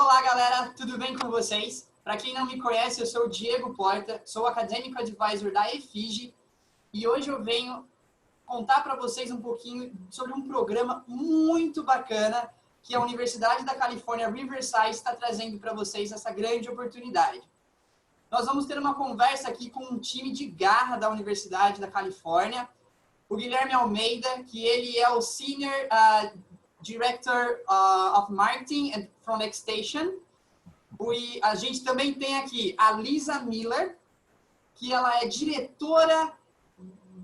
Olá, galera, tudo bem com vocês? Para quem não me conhece, eu sou o Diego Porta, sou acadêmico advisor da Efígie e hoje eu venho contar para vocês um pouquinho sobre um programa muito bacana que a Universidade da Califórnia, Riverside, está trazendo para vocês essa grande oportunidade. Nós vamos ter uma conversa aqui com um time de garra da Universidade da Califórnia, o Guilherme Almeida, que ele é o Senior Director of Marketing from Extension. A gente também tem aqui a Lisa Miller, que ela é diretora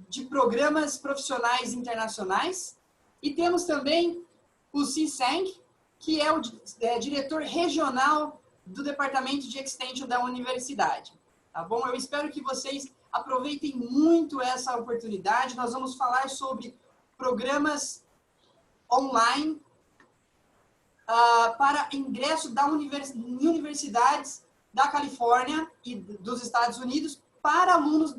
de programas profissionais internacionais. E temos também o Seng, que é o diretor regional do Departamento de Extension da Universidade. Tá bom? Eu espero que vocês aproveitem muito essa oportunidade. Nós vamos falar sobre programas online para ingresso em universidades da Califórnia e dos Estados Unidos para alunos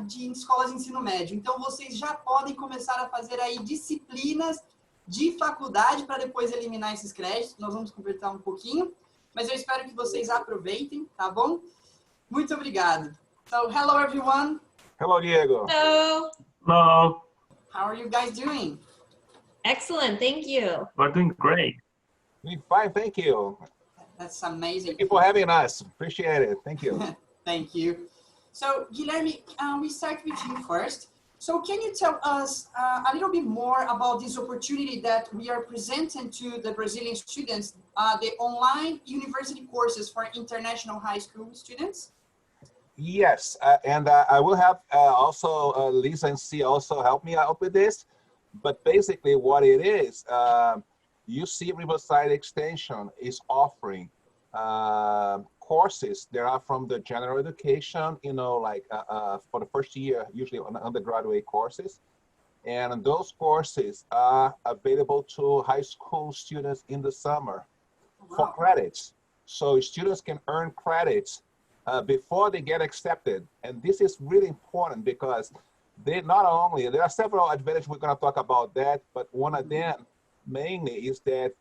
de escolas de ensino médio. Então, vocês já podem começar a fazer aí disciplinas de faculdade para depois eliminar esses créditos. Nós vamos conversar um pouquinho, mas eu espero que vocês aproveitem, tá bom? Muito obrigado. So, hello everyone. Hello, Diego. Hello. Hello. How are you guys doing? Excellent, thank you. We're doing great. Doing fine, thank you. That's amazing. Thank you for having us. Appreciate it. Thank you. Thank you. So, Guilherme, we start with you first. So, can you tell us a little bit more about this opportunity that we are presenting to the Brazilian students, the online university courses for international high school students? Yes, and I will have also Lisa and C also help me out with this. But basically what it is, you see Riverside Extension is offering courses that are from the general education, you know, like for the first year, usually on undergraduate courses. And those courses are available to high school students in the summer for credits. So students can earn credits before they get accepted. And this is really important because they not only, there are several advantages, we're going to talk about that, but one of them mainly is that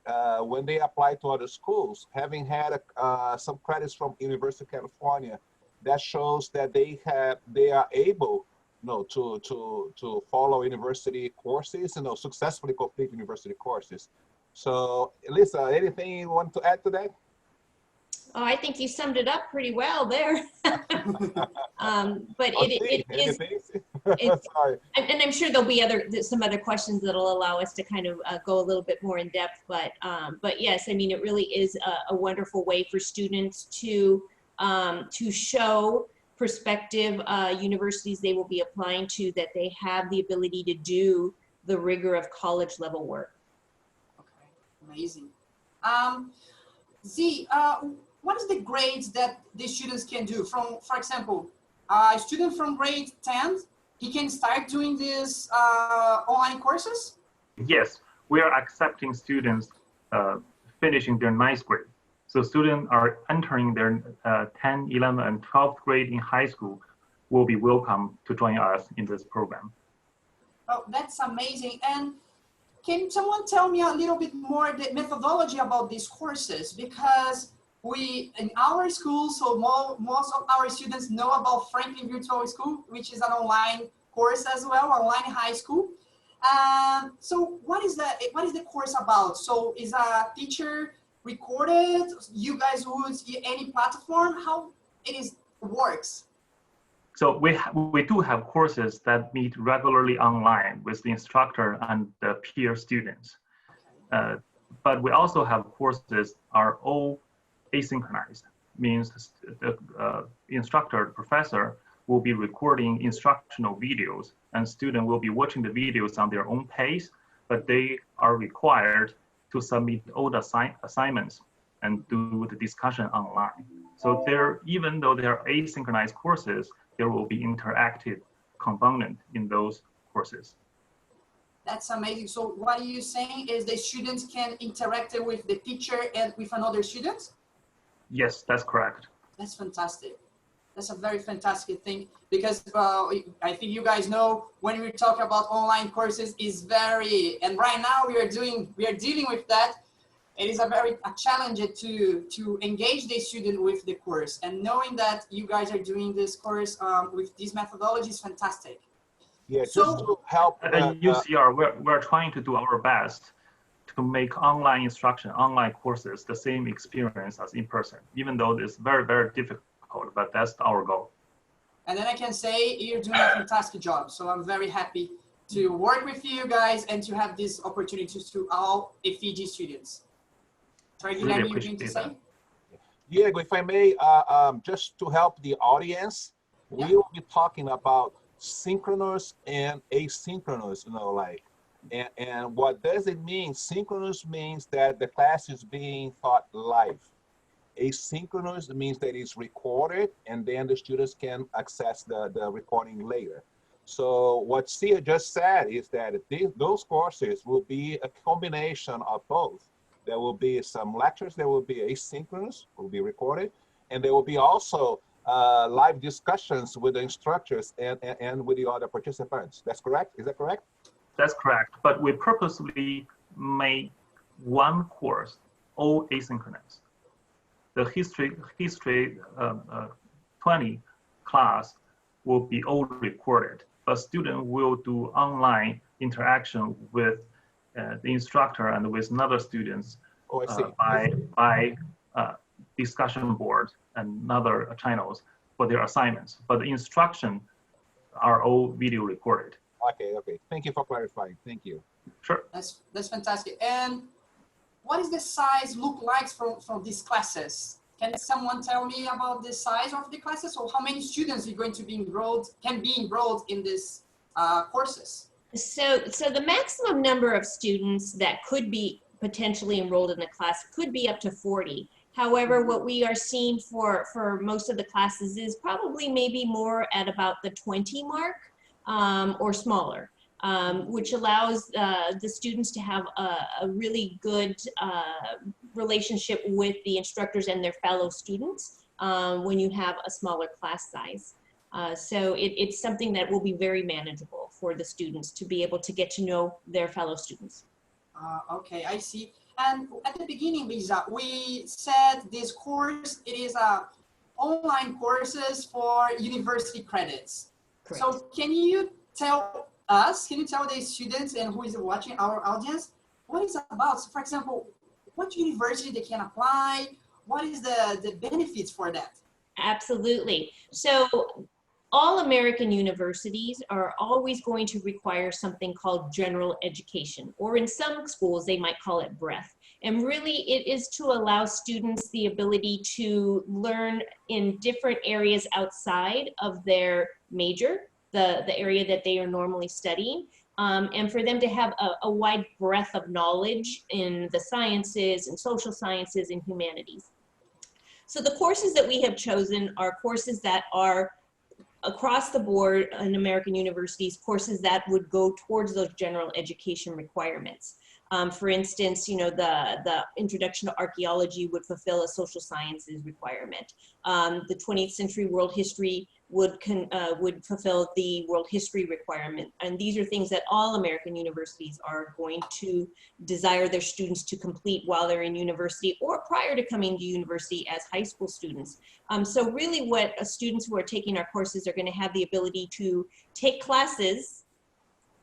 when they apply to other schools, having had some credits from University of California, that shows that they are able, you know, to follow university courses, you know, successfully complete university courses. So, Lisa, anything you want to add to that? Oh, I think you summed it up pretty well there. But it is, Sorry. and I'm sure there'll be some other questions that'll allow us to kind of go a little bit more in depth. But yes, I mean, it really is a wonderful way for students to show prospective universities they will be applying to that they have the ability to do the rigor of college level work. Okay, amazing. Z, what is the grades that the students can do? For example, a student from grade 10, he can start doing these online courses? Yes, we are accepting students finishing their 9th grade. So students are entering their 10, 11, and 12th grade in high school will be welcome to join us in this program. Oh, that's amazing. And can someone tell me a little bit more the methodology about these courses? Because in our school, so most of our students know about Franklin Virtual School, which is an online course as well, online high school. So what is the course about? So is a teacher recorded? You guys use any platform? How it works? So we do have courses that meet regularly online with the instructor and the peer students. But we also have courses are all asynchronized, means the instructor, the professor will be recording instructional videos and students will be watching the videos on their own pace, but they are required to submit all the assignments and do the discussion online. So even though they are asynchronized courses, there will be interactive component in those courses. That's amazing. So what you're saying is the students can interact with the teacher and with another student? Yes, that's correct. That's fantastic. That's a very fantastic thing because I think you guys know when we talk about online courses is very, and right now we are dealing with that. it is a challenge to engage the student with the course, and knowing that you guys are doing this course with this methodology is fantastic. Yeah, just to help. At UCR, we're trying to do our best to make online instruction, online courses, the same experience as in person, even though it's very, very difficult, but that's our goal. And then I can say you're doing a fantastic job. So I'm very happy to work with you guys and to have this opportunity to all Efígie students. Sorry, Guilherme, you're going to say? Diego, if I may, just to help the audience, we will be talking about synchronous and asynchronous, and what does it mean? Synchronous means that the class is being taught live. Asynchronous means that it's recorded and then the students can access the recording later. So what Sia just said is that those courses will be a combination of both. There will be some lectures that will be asynchronous, will be recorded, and there will be also live discussions with the instructors and with the other participants. That's correct? Is that correct? That's correct. But we purposely made one course all asynchronous. The history 20 class will be all recorded, but student will do online interaction with the instructor and with other students by discussion board and other channels for their assignments. But the instruction are all video recorded. Okay. Thank you for clarifying. Thank you. Sure. That's fantastic. And what is the size look like from these classes? Can someone tell me about the size of the classes, or how many students are going to be enrolled in these courses? So the maximum number of students that could be potentially enrolled in the class could be up to 40. However, what we are seeing for most of the classes is probably maybe more at about the 20 mark or smaller, which allows the students to have a really good relationship with the instructors and their fellow students when you have a smaller class size. So it's something that will be very manageable for the students to be able to get to know their fellow students. Okay, I see. And at the beginning, Lisa, we said this course, it is online courses for university credits. Correct. So can you tell the students and who is watching our audience, what is it about? So for example, what university they can apply? What is the benefits for that? Absolutely. So all American universities are always going to require something called general education, or in some schools they might call it breadth. And really it is to allow students the ability to learn in different areas outside of their major, the area that they are normally studying, and for them to have a wide breadth of knowledge in the sciences and social sciences and humanities. So the courses that we have chosen are courses that are across the board in American universities, courses that would go towards those general education requirements. For instance, the introduction to archaeology would fulfill a social sciences requirement. The 20th century world history would fulfill the world history requirement. And these are things that all American universities are going to desire their students to complete while they're in university or prior to coming to university as high school students. So really what students who are taking our courses are going to have the ability to take classes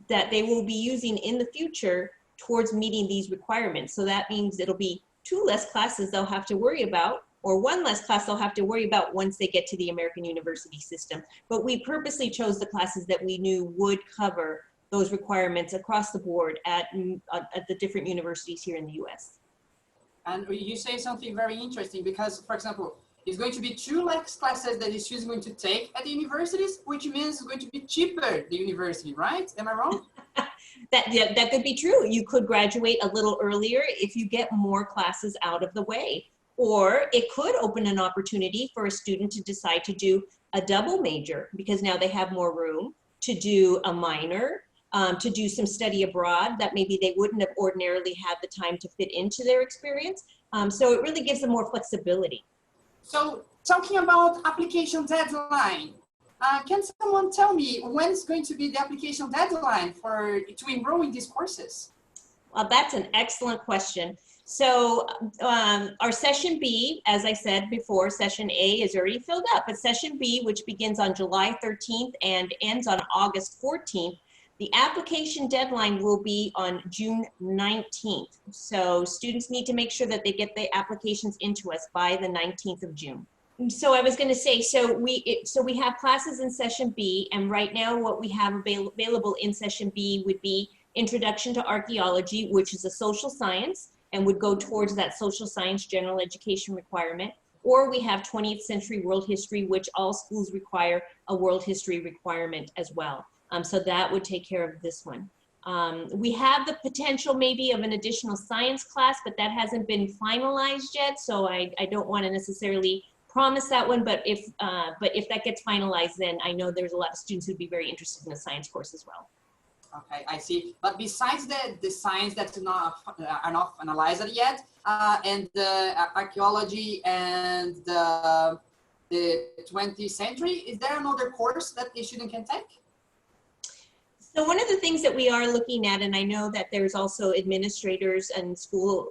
that they will be using in the future towards meeting these requirements. So that means it'll be 2 less classes they'll have to worry about, or 1 less class they'll have to worry about once they get to the American university system. But we purposely chose the classes that we knew would cover those requirements across the board at the different universities here in the US. And you say something very interesting because, for example, it's going to be 2 less classes that the student is going to take at the universities, which means it's going to be cheaper, the university, right? Am I wrong? That could be true. You could graduate a little earlier if you get more classes out of the way. Or it could open an opportunity for a student to decide to do a double major because now they have more room to do a minor, to do some study abroad that maybe they wouldn't have ordinarily had the time to fit into their experience. So it really gives them more flexibility. So talking about application deadline, can someone tell me when is going to be the application deadline to enroll in these courses? Well, that's an excellent question. So our session B, as I said before, session A is already filled up, but session B, which begins on July 13th and ends on August 14th, the application deadline will be on June 19th. So students need to make sure that they get the applications into us by the 19th of June. So I was going to say, so we have classes in session B, and right now what we have available in session B would be Introduction to Archaeology, which is a social science, and would go towards that social science general education requirement. Or we have 20th century world history, which all schools require a world history requirement as well. So that would take care of this one. We have the potential maybe of an additional science class, but that hasn't been finalized yet. So I don't want to necessarily promise that one, but if that gets finalized, then I know there's a lot of students who'd be very interested in the science course as well. Okay, I see. But besides the science that are not finalized yet, and the archaeology and the 20th century, is there another course that the student can take? So one of the things that we are looking at, and I know that there's also administrators and school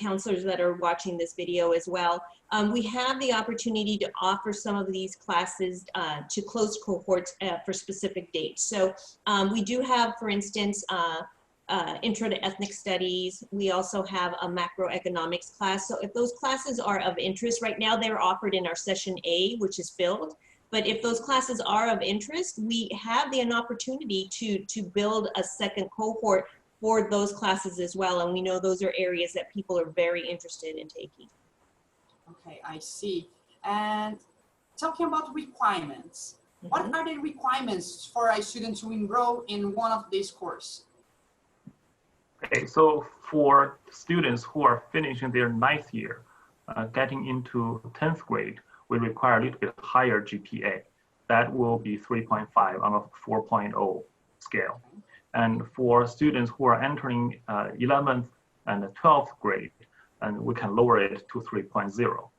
counselors that are watching this video as well, we have the opportunity to offer some of these classes to closed cohorts for specific dates. So we do have, for instance, Intro to Ethnic Studies. We also have a macroeconomics class. So if those classes are of interest, right now they're offered in our session A, which is filled. But if those classes are of interest, we have an opportunity to build a second cohort for those classes as well. And we know those are areas that people are very interested in taking. Okay, I see. And talking about requirements, what are the requirements for a student to enroll in one of these courses? Okay, so for students who are finishing their 9th year, getting into 10th grade, we require a little bit higher GPA. That will be 3.5 on a 4.0 scale. And for students who are entering 11th and 12th grade, and we can lower it to 3.0. Okay.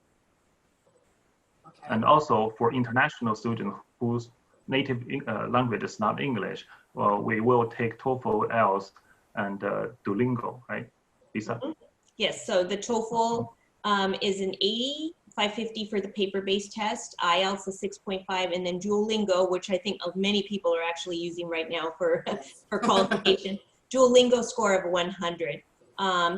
And also for international students whose native language is not English, well, we will take TOEFL, IELTS, and Duolingo, right, Lisa? Yes, so the TOEFL is an 80, 550 for the paper-based test, IELTS is 6.5, and then Duolingo, which I think many people are actually using right now for qualification, Duolingo score of 100.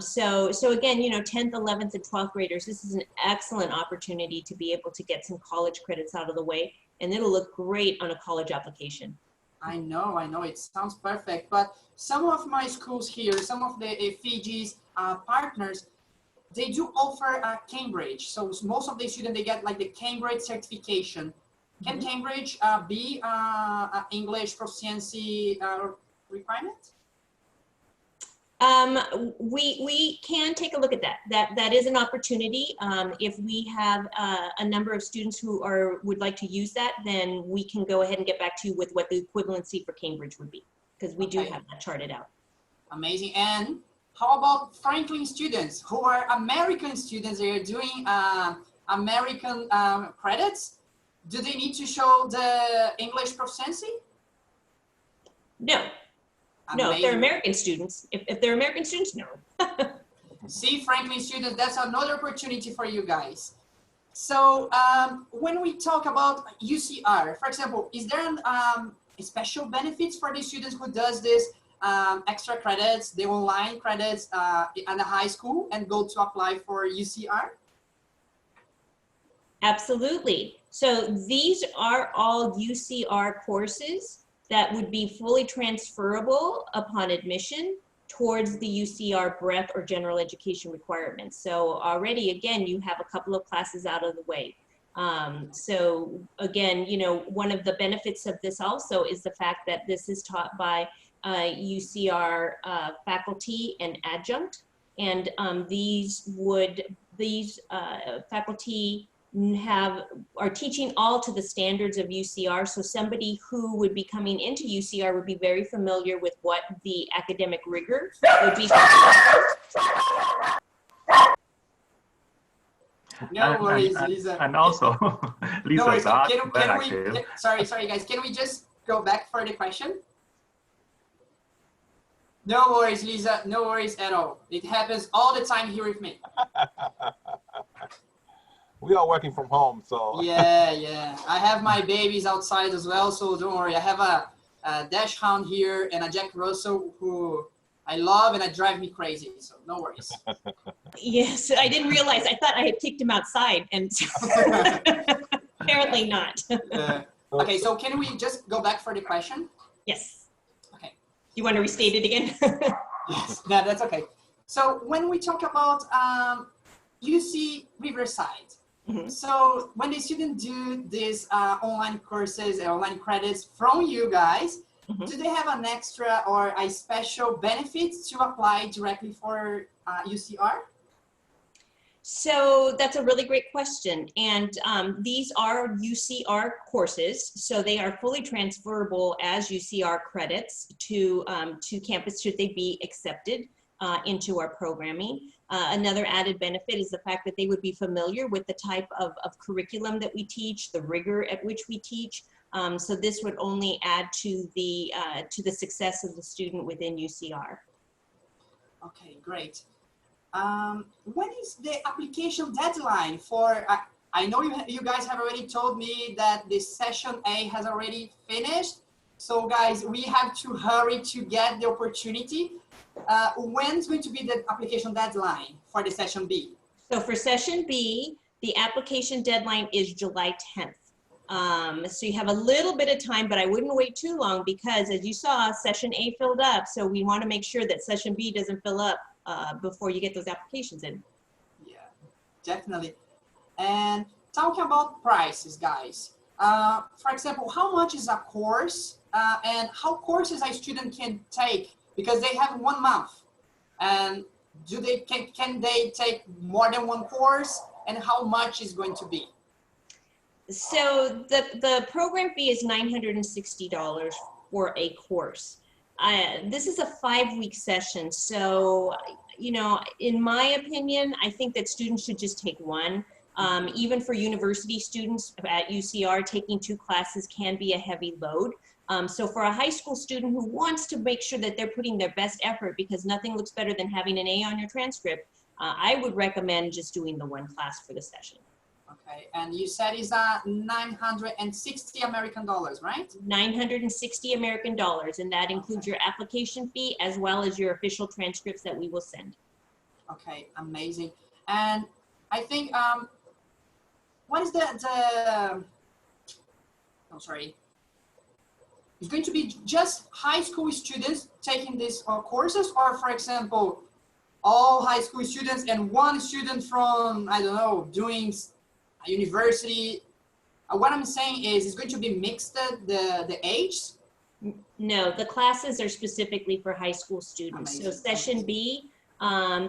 So again, you know, 10th, 11th, and 12th graders, this is an excellent opportunity to be able to get some college credits out of the way, and it'll look great on a college application. I know, it sounds perfect, but some of my schools here, some of the Efígie's partners, they do offer Cambridge. So most of the students, they get like the Cambridge certification. Can Cambridge be English proficiency requirement? We can take a look at that. That is an opportunity. If we have a number of students who would like to use that, then we can go ahead and get back to you with what the equivalency for Cambridge would be, because we do have that charted out. Amazing. And how about Franklin students who are American students? They are doing American credits. Do they need to show the English proficiency? No. No, if they're American students. If they're American students, no. See, Franklin students, that's another opportunity for you guys. So when we talk about UCR, for example, is there special benefits for the students who does this extra credits, the online credits at the high school and go to apply for UCR? Absolutely. So these are all UCR courses that would be fully transferable upon admission towards the UCR breadth or general education requirements. So already, again, you have a couple of classes out of the way. So again, you know, one of the benefits of this also is the fact that this is taught by UCR faculty and adjunct, and these faculty are teaching all to the standards of UCR. So somebody who would be coming into UCR would be very familiar with what the academic rigor would be. No worries, Lisa. And also, Lisa, no worries. Sorry guys, can we just go back for the question? No worries, Lisa. No worries at all. It happens all the time here with me. We are working from home, so. Yeah. I have my babies outside as well, so don't worry. I have a Dash Hound here and a Jack Russell who I love and it drives me crazy, so no worries. Yes, I didn't realize. I thought I had kicked him outside, and apparently not. Okay, so can we just go back for the question? Yes. Okay. You want to restate it again? Yes, no, that's okay. So when we talk about UC Riverside, so when the students do these online courses and online credits from you guys, do they have an extra or a special benefit to apply directly for UCR? So that's a really great question. And these are UCR courses. So they are fully transferable as UCR credits to campus should they be accepted into our programming. Another added benefit is the fact that they would be familiar with the type of curriculum that we teach, the rigor at which we teach. So this would only add to the success of the student within UCR. Okay, great. When is the application deadline for, I know you guys have already told me that the session A has already finished. So guys, we have to hurry to get the opportunity. When's going to be the application deadline for the session B? So for session B, the application deadline is July 10th. So you have a little bit of time, but I wouldn't wait too long because as you saw, session A filled up. So we want to make sure that session B doesn't fill up before you get those applications in. Yeah, definitely. And talking about prices, guys. For example, how much is a course and how courses a student can take because they have 1 month. And can they take more than one course and how much is going to be? So the program fee is $960 for a course. This is a 5-week session. So, you know, in my opinion, I think that students should just take one. Even for university students at UCR, taking 2 classes can be a heavy load. So for a high school student who wants to make sure that they're putting their best effort because nothing looks better than having an A on your transcript, I would recommend just doing the 1 class for the session. Okay, and you said it's 960 American dollars, right? 960 American dollars, and that includes your application fee as well as your official transcripts that we will send. Okay, amazing. And I think, what is it's going to be just high school students taking these courses, or for example, all high school students and 1 student from, I don't know, doing a university. What I'm saying is it's going to be mixed, the age? No, the classes are specifically for high school students. Amazing. So session B,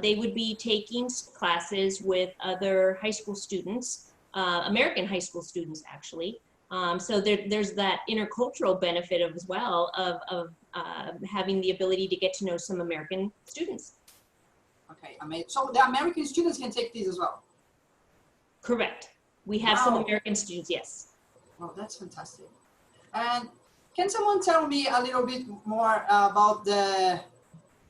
they would be taking classes with other high school students, American high school students actually. So there's that intercultural benefit as well of having the ability to get to know some American students. Okay, amazing. So the American students can take these as well? Correct. We have some American students, yes. Well, that's fantastic. And can someone tell me a little bit more about the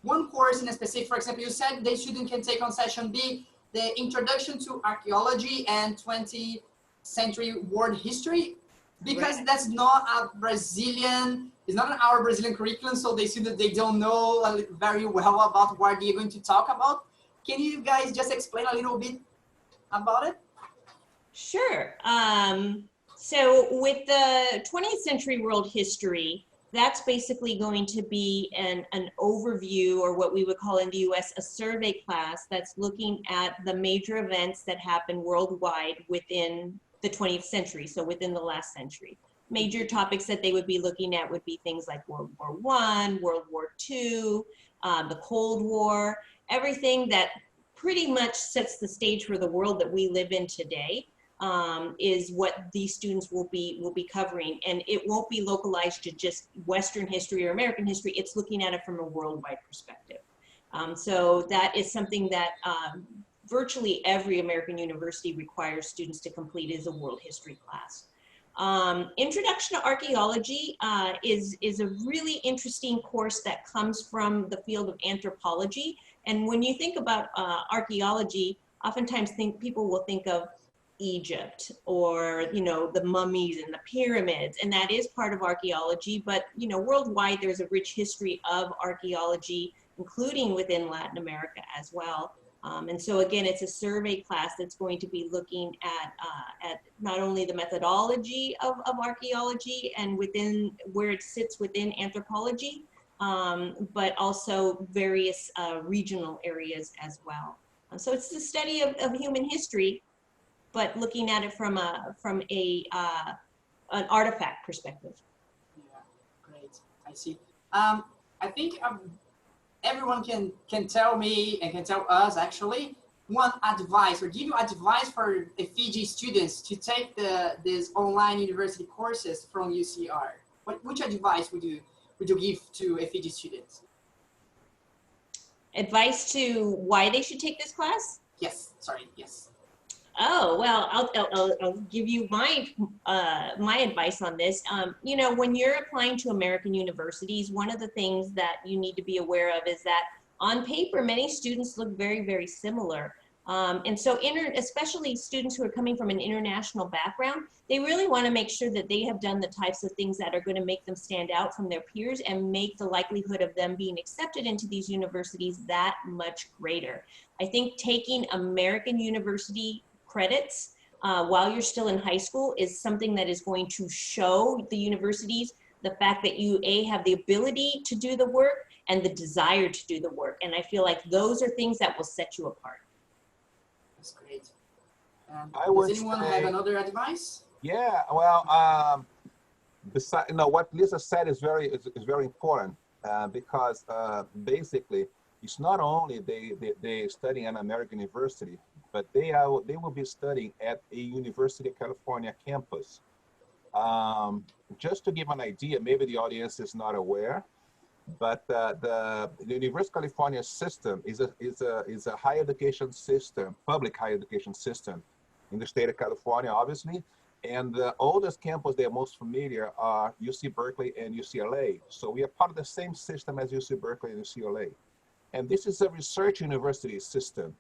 1 course in a specific? For example, you said the student can take on session B, the Introduction to Archaeology and 20th Century World History, because right. That's not a Brazilian, it's not our Brazilian curriculum, so they see that they don't know very well about what they're going to talk about. Can you guys just explain a little bit about it? Sure. So with the 20th century world history, that's basically going to be an overview, or what we would call in the US a survey class that's looking at the major events that happened worldwide within the 20th century, so within the last century. Major topics that they would be looking at would be things like World War I, World War II, the Cold War, everything that pretty much sets the stage for the world that we live in today. Is what these students will be covering, and it won't be localized to just Western history or American history. It's looking at it from a worldwide perspective. So that is something that virtually every American university requires students to complete, is a world history class. Introduction to Archaeology is a really interesting course that comes from the field of anthropology. And when you think about archaeology, oftentimes people will think of Egypt or, you know, the mummies and the pyramids, and that is part of archaeology. But, you know, worldwide, there's a rich history of archaeology, including within Latin America as well. And so again, it's a survey class that's going to be looking at not only the methodology of archaeology and within where it sits within anthropology, but also various regional areas as well. So it's the study of human history, but looking at it from an artifact perspective. Yeah, great. I see. I think everyone can tell me and can tell us actually one advice or give you advice for Efígie students to take these online university courses from UCR. Which advice would you give to Efígie students? Advice to why they should take this class? Yes, sorry, yes. Oh, well, I'll give you my advice on this. You know, when you're applying to American universities, one of the things that you need to be aware of is that on paper, many students look very, very similar. And so especially students who are coming from an international background, they really want to make sure that they have done the types of things that are going to make them stand out from their peers and make the likelihood of them being accepted into these universities that much greater. I think taking American university credits while you're still in high school is something that is going to show the universities the fact that you have the ability to do the work and the desire to do the work. And I feel like those are things that will set you apart. That's great. Does anyone have another advice? Yeah, well, besides, you know, what Lisa said is very important because basically it's not only they study at an American university, but they will be studying at a University of California campus. Just to give an idea, maybe the audience is not aware, but the University of California system is a higher education system, public higher education system in the state of California, obviously. And the oldest campus they're most familiar are UC Berkeley and UCLA. So we are part of the same system as UC Berkeley and UCLA. And this is a research university system.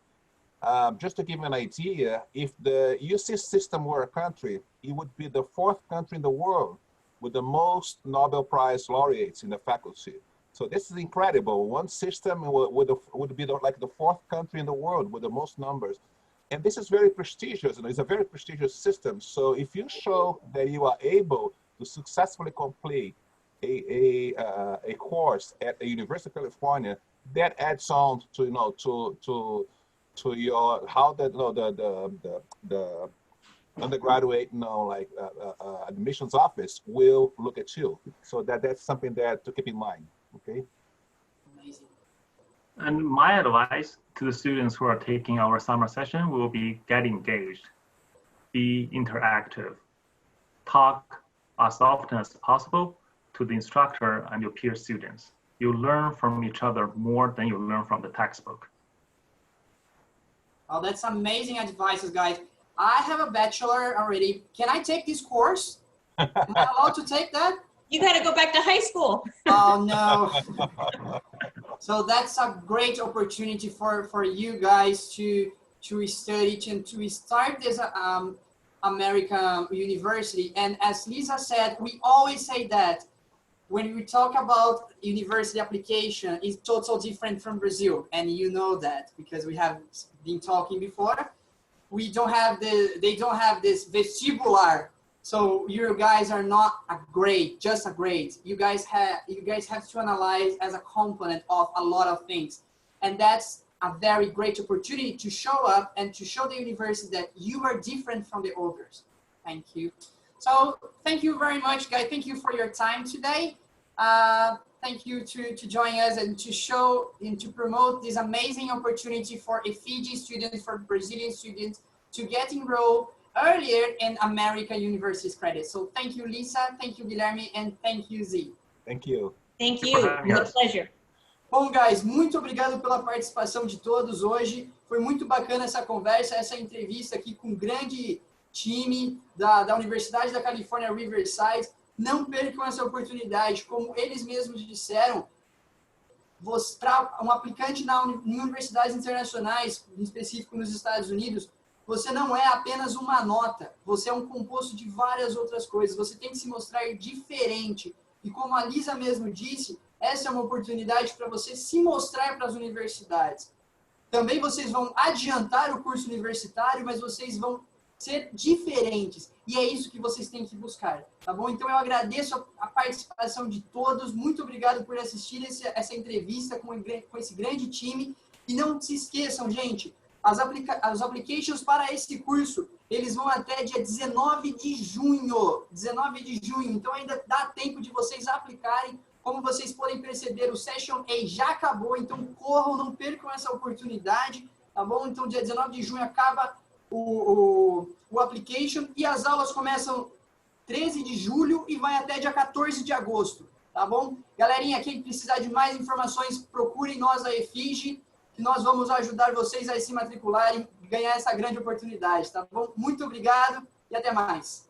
Just to give you an idea, if the UC system were a country, it would be the 4th country in the world with the most Nobel Prize laureates in the faculty. So this is incredible. One system would be like the 4th country in the world with the most numbers. And this is very prestigious, and it's a very prestigious system. So if you show that you are able to successfully complete a course at the University of California, that adds on to, you know, to your, how the undergraduate, you know, like admissions office will look at you. So that's something that to keep in mind. Okay. Amazing. And my advice to the students who are taking our summer session will be get engaged, be interactive, talk as often as possible to the instructor and your peer students. You learn from each other more than you learn from the textbook. Oh, that's amazing advice, guys. I have a bachelor already. Can I take this course? Am I allowed to take that? You got to go back to high school. Oh, no. So that's a great opportunity for you guys to study and to start this American university. And as Lisa said, we always say that when we talk about university application, it's totally different from Brazil. And you know that because we have been talking before. They don't have this vestibular. So you guys are not just a grade. You guys have to analyze as a component of a lot of things. And that's a very great opportunity to show up and to show the university that you are different from the others. Thank you. So thank you very much, guys. Thank you for your time today. Thank you to join us and to show and to promote this amazing opportunity for Efígie students, for Brazilian students to get enrolled earlier in American University's credits. So thank you, Lisa. Thank you, Guilherme. And thank you, Z. Thank you. Thank you. It was a pleasure. Bom, guys, muito obrigado pela participação de todos hoje. Foi muito bacana essa conversa, essa entrevista aqui com grande time da Universidade da Califórnia, Riverside. Não percam essa oportunidade. Como eles mesmos disseram, para um aplicante em universidades internacionais, em específico nos Estados Unidos, você não é apenas uma nota, você é um composto de várias outras coisas, você tem que se mostrar diferente. E como a Lisa mesmo disse, essa é uma oportunidade para você se mostrar para as universidades. Também vocês vão adiantar o curso universitário, mas vocês vão ser diferentes. E é isso que vocês têm que buscar, tá bom? Então eu agradeço a participação de todos. Muito obrigado por assistir essa entrevista com esse grande time. E não se esqueçam, gente, as applications para esse curso, eles vão até dia 19 de junho. 19 de junho. Então ainda dá tempo de vocês aplicarem. Como vocês podem perceber, o Session A já acabou, então corram, não percam essa oportunidade, tá bom? Então dia 19 de junho acaba o application e as aulas começam 13 de julho e vai até dia 14 de agosto, tá bom? Galerinha, quem precisar de mais informações, procurem nós da Efígie, que nós vamos ajudar vocês a se matricularem e ganhar essa grande oportunidade, tá bom? Muito obrigado e até mais.